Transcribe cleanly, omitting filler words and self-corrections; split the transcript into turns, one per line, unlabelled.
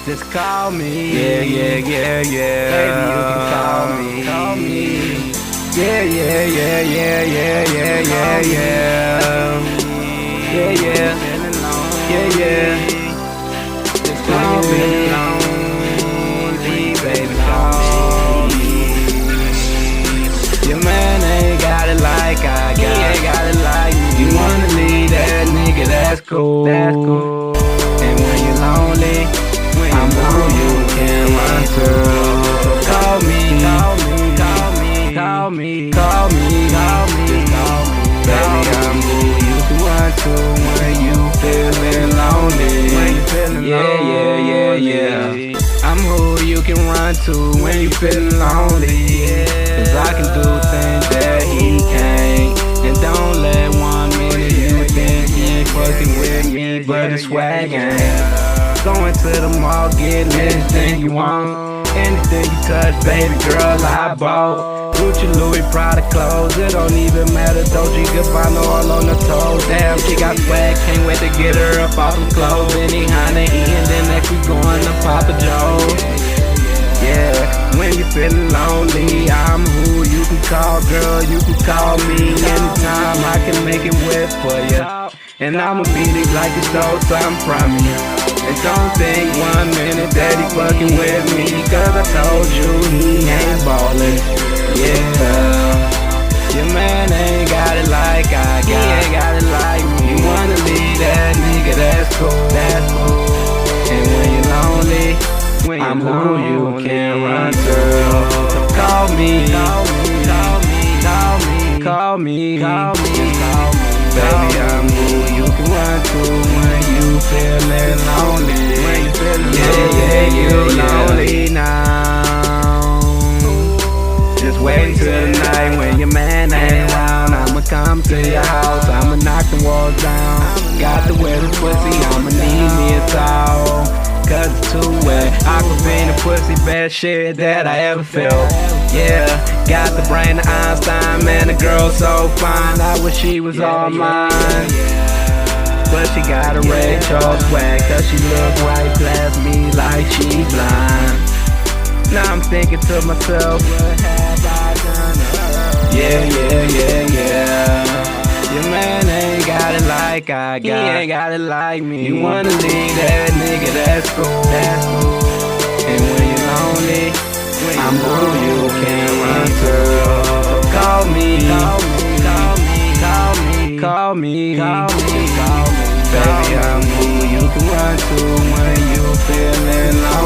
Just call me.
Yeah, yeah, yeah, yeah.
Baby, you can call me.
Call me. Yeah, yeah, yeah, yeah, yeah, yeah, yeah, yeah. Yeah, yeah. Yeah, yeah.
Just
When
call
you
me.
feeling lonely, baby, call me. Your man ain't got it like I got.
He ain't got it like me.
You wanna leave that nigga, that's cool.
That's cool.
And when you're lonely, I'm who you can run to. Call me, call me, call me, call me, call me, call me, call me. Baby, I'm who you can run to when you feeling lonely.
When you feeling
Yeah, yeah, yeah,
lonely.
yeah. I'm who you can run to when you feeling lonely. Cause I can do things that he can't. And don't let 1 minute you think you ain't fucking with me, but it's swaggin'. Going to the mall, getting anything you want. Anything you touch, baby girl, I bought. Gucci, Louis, Prada clothes, it don't even matter. Dolce Gabbana all on the toes. Damn, she got swag, can't wait to get her up off some clothes. Any Honda E, and then next we going to Papa Joe's. Yeah, when you feeling lonely, I'm who you can call, girl. You can call me anytime. I can make it wet for you, and I'ma beat it like you stole something from you. And don't think 1 minute that he fucking with me, cause I told you he ain't ballin'. Yeah, your man ain't got it like I got.
He ain't got it like me.
You wanna leave that nigga, that's cool.
That's cool.
And when you're lonely,
I'm
who you can run to. So call me,
Call me, call me, call me,
call me,
call me, call me.
baby, I'm who you can run to when you feeling lonely.
When you feeling
yeah,
lonely,
you
yeah.
lonely now. Just wait till the night when your man ain't around. I'ma come to your house, I'ma knock the walls down. Got the wettest pussy, I'ma need me a towel, cause it's too wet. Aquafina pussy, best shit that I ever felt. Yeah, got the brain of Einstein, man, the girl so fine. I wish she was all mine, but she got a Ray Charles swag, cause she look right past me like she blind. Now I'm thinking to myself, what have I done? Yeah, yeah, yeah, yeah. Your man ain't got it like I got.
He ain't got it like me.
You wanna leave that nigga, that's cool.
That's cool.
And when you're lonely, I'm who you can run to. So call me,
Call me, call me, call me,
call me,
call me, call me.
baby, I'm who you can run to when you feeling lonely.